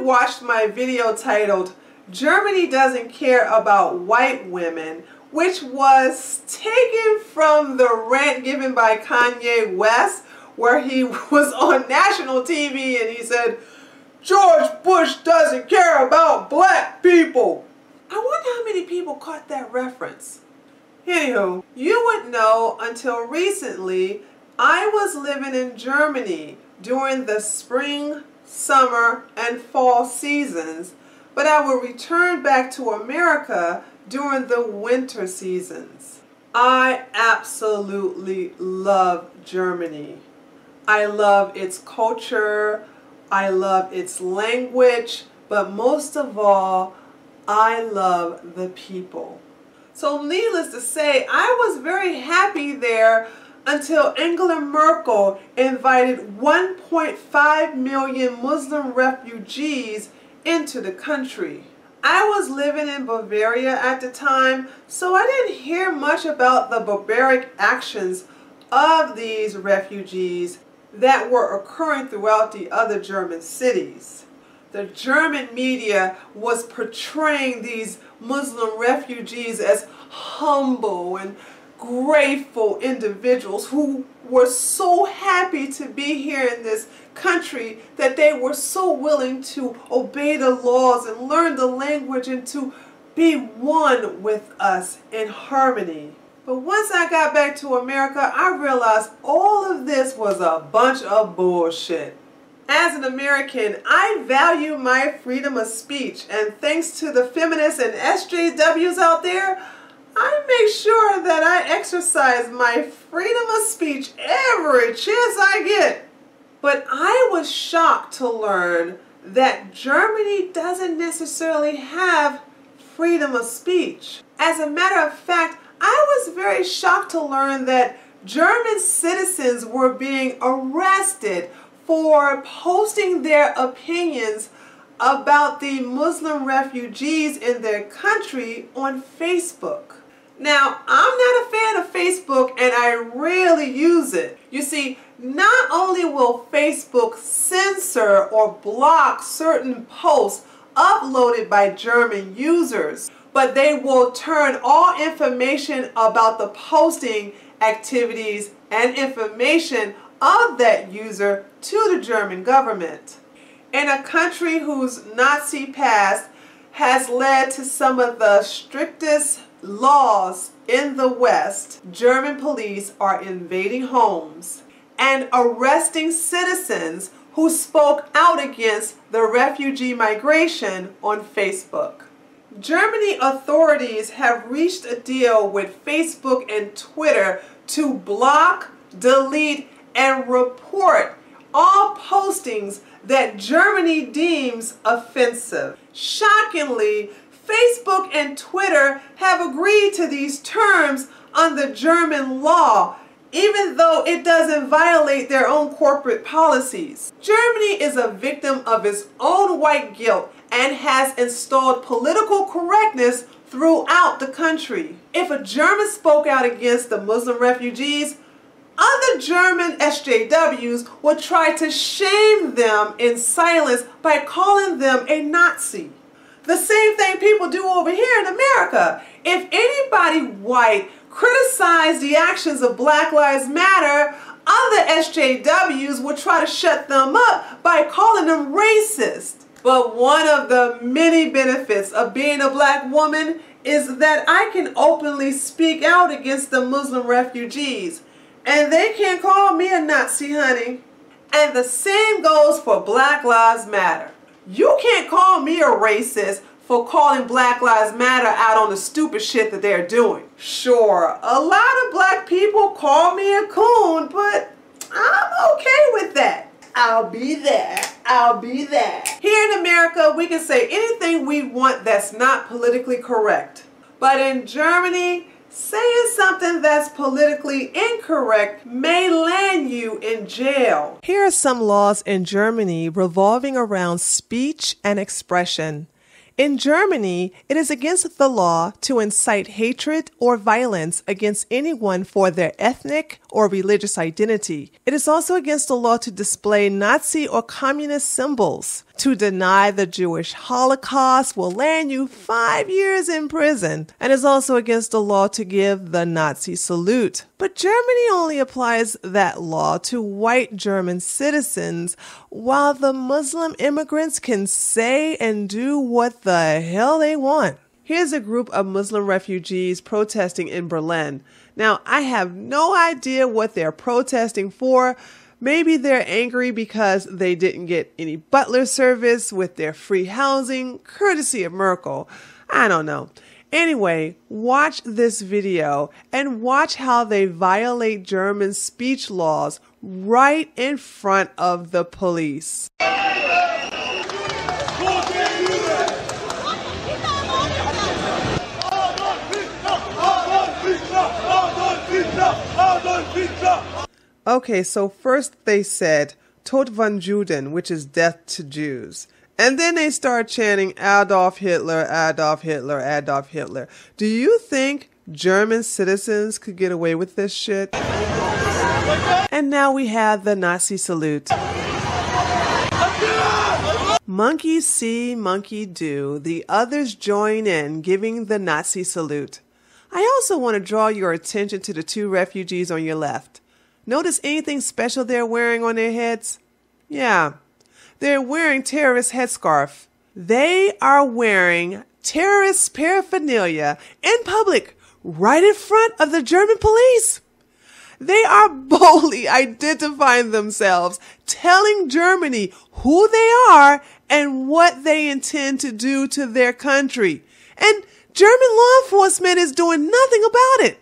watched my video titled, "Germany Doesn't Care About White Women," which was taken from the rant given by Kanye West, where he was on national TV and he said, "George Bush doesn't care about black people." I wonder how many people caught that reference. Anywho, you would know until recently I was living in Germany during the spring, summer, and fall seasons, but I would return back to America during the winter seasons. I absolutely love Germany. I love its culture, I love its language, but most of all, I love the people. So needless to say, I was very happy there until Angela Merkel invited 1.5 million Muslim refugees into the country. I was living in Bavaria at the time, so I didn't hear much about the barbaric actions of these refugees that were occurring throughout the other German cities. The German media was portraying these Muslim refugees as humble and grateful individuals who were so happy to be here in this country that they were so willing to obey the laws and learn the language and to be one with us in harmony. But once I got back to America, I realized all of this was a bunch of bullshit. As an American, I value my freedom of speech, and thanks to the feminists and SJWs out there, I make sure that I exercise my freedom of speech every chance I get. But I was shocked to learn that Germany doesn't necessarily have freedom of speech. As a matter of fact, I was very shocked to learn that German citizens were being arrested for posting their opinions about the Muslim refugees in their country on Facebook. Now, I'm not a fan of Facebook and I rarely use it. You see, not only will Facebook censor or block certain posts uploaded by German users, but they will turn all information about the posting activities and information of that user to the German government. In a country whose Nazi past has led to some of the strictest laws in the West, German police are invading homes and arresting citizens who spoke out against the refugee migration on Facebook. Germany authorities have reached a deal with Facebook and Twitter to block, delete, and report all postings that Germany deems offensive. Shockingly, Facebook and Twitter have agreed to these terms under German law, even though it doesn't violate their own corporate policies. Germany is a victim of its own white guilt and has installed political correctness throughout the country. If a German spoke out against the Muslim refugees, other German SJWs would try to shame them in silence by calling them a Nazi. The same thing people do over here in America. If anybody white criticized the actions of Black Lives Matter, other SJWs would try to shut them up by calling them racist. But one of the many benefits of being a black woman is that I can openly speak out against the Muslim refugees. And they can't call me a Nazi, honey. And the same goes for Black Lives Matter. You can't call me a racist for calling Black Lives Matter out on the stupid shit that they're doing. Sure, a lot of black people call me a coon, but I'm okay with that. I'll be there. I'll be there. Here in America, we can say anything we want that's not politically correct. But in Germany, saying something that's politically incorrect may land you in jail. Here are some laws in Germany revolving around speech and expression. In Germany, it is against the law to incite hatred or violence against anyone for their ethnic or religious identity. It is also against the law to display Nazi or communist symbols. To deny the Jewish Holocaust will land you 5 years in prison, and is also against the law to give the Nazi salute. But Germany only applies that law to white German citizens, while the Muslim immigrants can say and do what the hell they want. Here's a group of Muslim refugees protesting in Berlin. Now, I have no idea what they're protesting for. Maybe they're angry because they didn't get any butler service with their free housing, courtesy of Merkel. I don't know. Anyway, watch this video and watch how they violate German speech laws right in front of the police. Okay, so first they said, Tod von Juden, which is death to Jews. And then they start chanting, Adolf Hitler, Adolf Hitler, Adolf Hitler. Do you think German citizens could get away with this shit? And now we have the Nazi salute. Monkeys see, monkey do. The others join in, giving the Nazi salute. I also want to draw your attention to the two refugees on your left. Notice anything special they're wearing on their heads? Yeah, they're wearing terrorist headscarf. They are wearing terrorist paraphernalia in public, right in front of the German police. They are boldly identifying themselves, telling Germany who they are and what they intend to do to their country. And German law enforcement is doing nothing about it.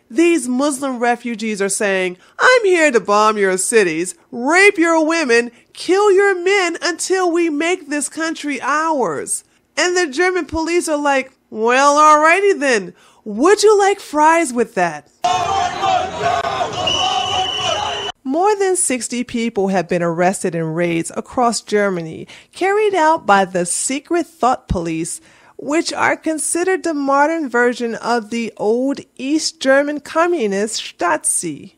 These Muslim refugees are saying, I'm here to bomb your cities, rape your women, kill your men until we make this country ours. And the German police are like, well, alrighty then. Would you like fries with that? More than 60 people have been arrested in raids across Germany, carried out by the secret thought police, which are considered the modern version of the old East German communist Stasi.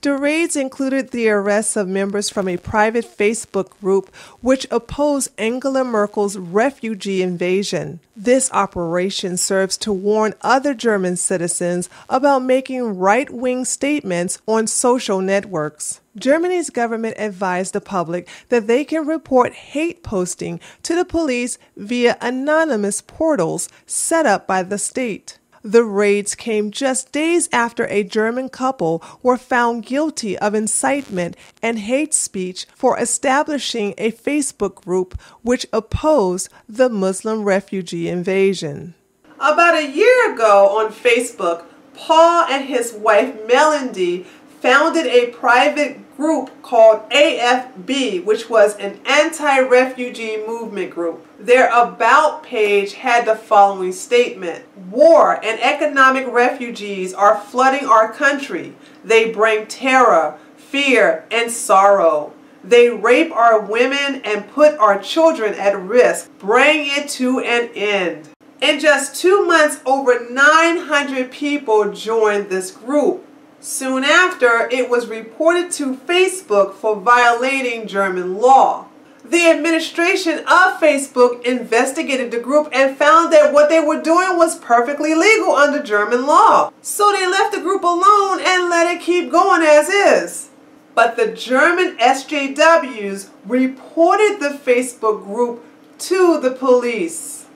The raids included the arrests of members from a private Facebook group which opposed Angela Merkel's refugee invasion. This operation serves to warn other German citizens about making right-wing statements on social networks. Germany's government advised the public that they can report hate posting to the police via anonymous portals set up by the state. The raids came just days after a German couple were found guilty of incitement and hate speech for establishing a Facebook group which opposed the Muslim refugee invasion. About a year ago on Facebook, Paul and his wife Melanie founded a private group called AFB, which was an anti-refugee movement group. Their About page had the following statement: war and economic refugees are flooding our country. They bring terror, fear, and sorrow. They rape our women and put our children at risk. Bring it to an end. In just 2 months, over 900 people joined this group. Soon after, it was reported to Facebook for violating German law. The administration of Facebook investigated the group and found that what they were doing was perfectly legal under German law. So they left the group alone and let it keep going as is. But the German SJWs reported the Facebook group to the police.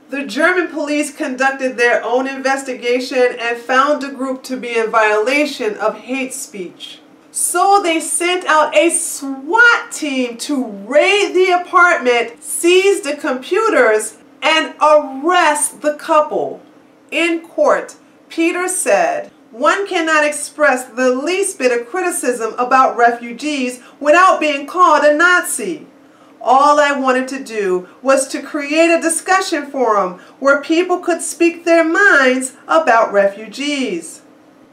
The German police conducted their own investigation and found the group to be in violation of hate speech. So they sent out a SWAT team to raid the apartment, seize the computers, and arrest the couple. In court, Peter said, "One cannot express the least bit of criticism about refugees without being called a Nazi. All I wanted to do was to create a discussion forum where people could speak their minds about refugees."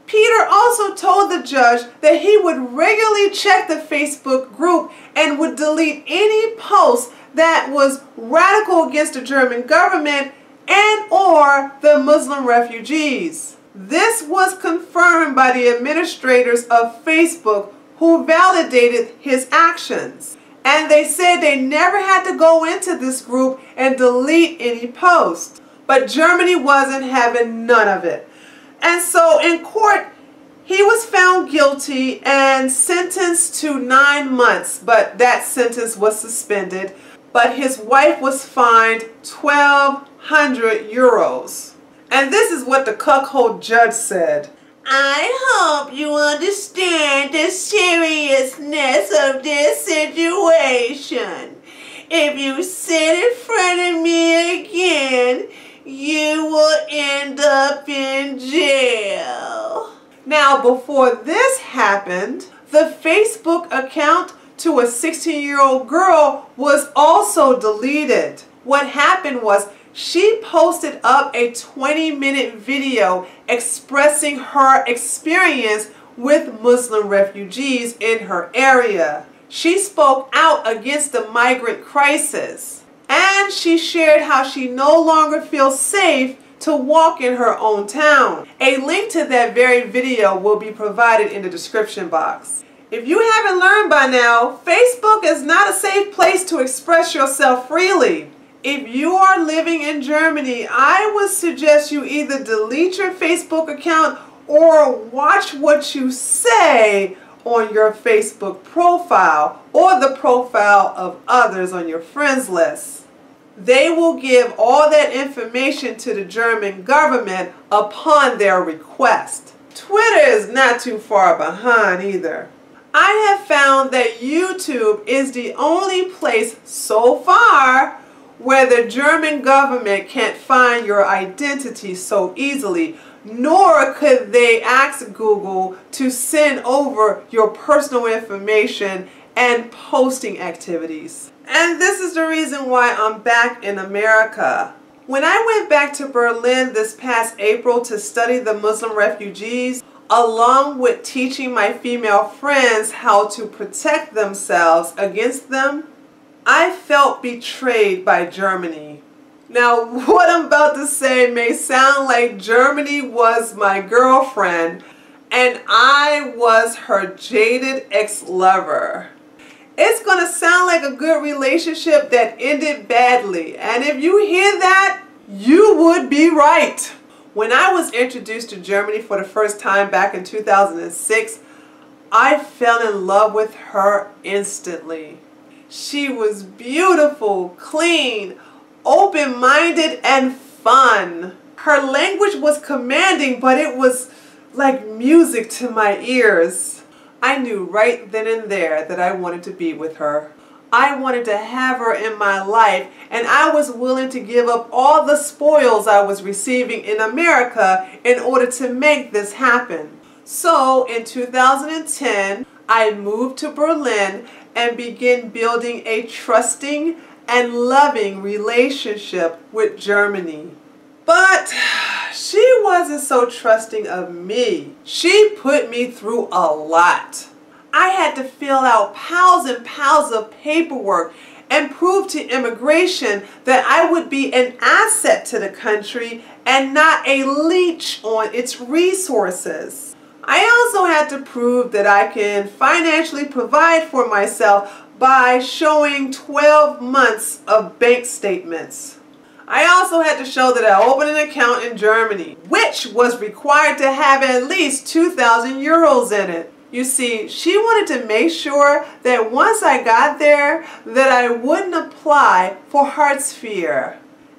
Peter also told the judge that he would regularly check the Facebook group and would delete any post that was radical against the German government and or the Muslim refugees. This was confirmed by the administrators of Facebook, who validated his actions. And they said they never had to go into this group and delete any posts. But Germany wasn't having none of it. And so in court, he was found guilty and sentenced to 9 months, but that sentence was suspended. But his wife was fined 1,200 euros. And this is what the cuckold judge said. I hope you understand the seriousness of this situation. If you sit in front of me again, you will end up in jail. Now, before this happened, the Facebook account to a 16-year-old girl was also deleted. What happened was she posted up a 20-minute video expressing her experience with Muslim refugees in her area. She spoke out against the migrant crisis, and she shared how she no longer feels safe to walk in her own town. A link to that very video will be provided in the description box. If you haven't learned by now, Facebook is not a safe place to express yourself freely. If you are living in Germany, I would suggest you either delete your Facebook account or watch what you say on your Facebook profile or the profile of others on your friends list. They will give all that information to the German government upon their request. Twitter is not too far behind either. I have found that YouTube is the only place so far where the German government can't find your identity so easily, nor could they ask Google to send over your personal information and posting activities. And this is the reason why I'm back in America. When I went back to Berlin this past April to study the Muslim refugees, along with teaching my female friends how to protect themselves against them, I felt betrayed by Germany. Now, what I'm about to say may sound like Germany was my girlfriend and I was her jaded ex-lover. It's going to sound like a good relationship that ended badly, and if you hear that, you would be right. When I was introduced to Germany for the first time back in 2006, I fell in love with her instantly. She was beautiful, clean, open-minded, and fun. Her language was commanding, but it was like music to my ears. I knew right then and there that I wanted to be with her. I wanted to have her in my life, and I was willing to give up all the spoils I was receiving in America in order to make this happen. So in 2010, I moved to Berlin and began building a trusting and loving relationship with Germany. But she wasn't so trusting of me. She put me through a lot. I had to fill out piles and piles of paperwork and prove to immigration that I would be an asset to the country and not a leech on its resources. I also had to prove that I can financially provide for myself by showing 12 months of bank statements. I also had to show that I opened an account in Germany, which was required to have at least 2,000 euros in it. You see, she wanted to make sure that once I got there, that I wouldn't apply for Hartz IV.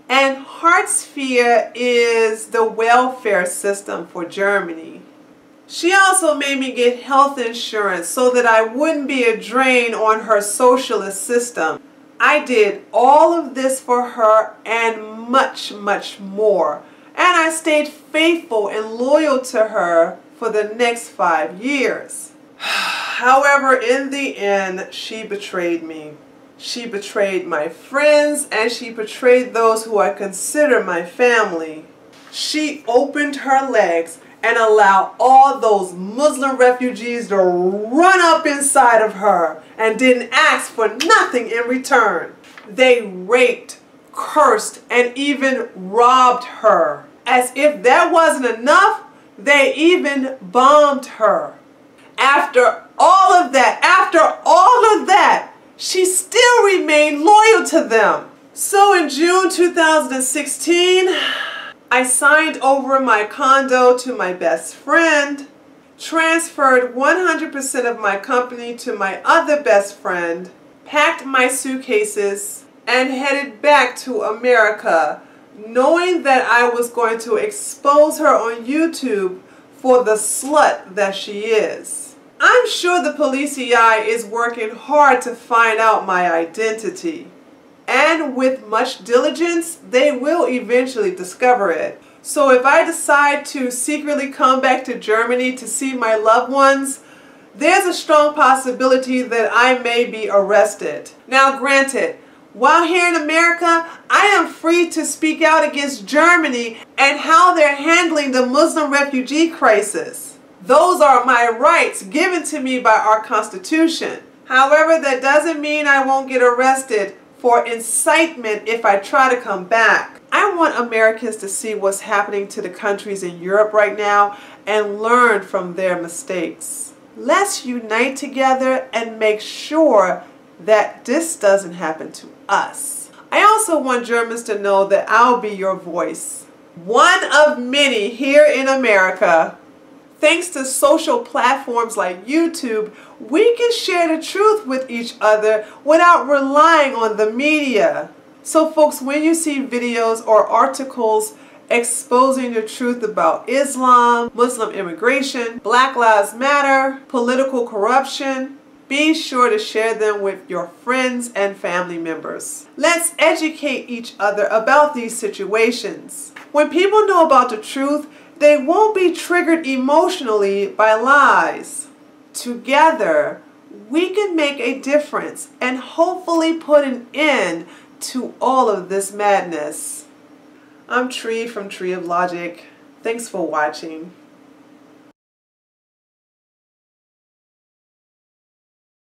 And Hartz IV is the welfare system for Germany. She also made me get health insurance so that I wouldn't be a drain on her socialist system. I did all of this for her and much, much more. And I stayed faithful and loyal to her for the next 5 years. However, in the end, she betrayed me. She betrayed my friends, and she betrayed those who I consider my family. She opened her legs and allowed all those Muslim refugees to run up inside of her and didn't ask for nothing in return. They raped, cursed, and even robbed her. As if that wasn't enough, They even bombed her. After all of that, she still remained loyal to them. So in June 2016, I signed over my condo to my best friend, transferred 100% of my company to my other best friend, packed my suitcases, and headed back to America, knowing that I was going to expose her on YouTube for the slut that she is. I'm sure the police EI is working hard to find out my identity. And with much diligence, they will eventually discover it. So if I decide to secretly come back to Germany to see my loved ones, there's a strong possibility that I may be arrested. Now granted, while here in America, I am free to speak out against Germany and how they're handling the Muslim refugee crisis. Those are my rights given to me by our Constitution. However, that doesn't mean I won't get arrested for incitement if I try to come back. I want Americans to see what's happening to the countries in Europe right now and learn from their mistakes. Let's unite together and make sure that this doesn't happen to us. I also want Germans to know that I'll be your voice. One of many here in America. Thanks to social platforms like YouTube, we can share the truth with each other without relying on the media. So folks, when you see videos or articles exposing the truth about Islam, Muslim immigration, Black Lives Matter, political corruption, be sure to share them with your friends and family members. Let's educate each other about these situations. When people know about the truth, they won't be triggered emotionally by lies. Together, we can make a difference and hopefully put an end to all of this madness. I'm Tree from Tree of Logic. Thanks for watching.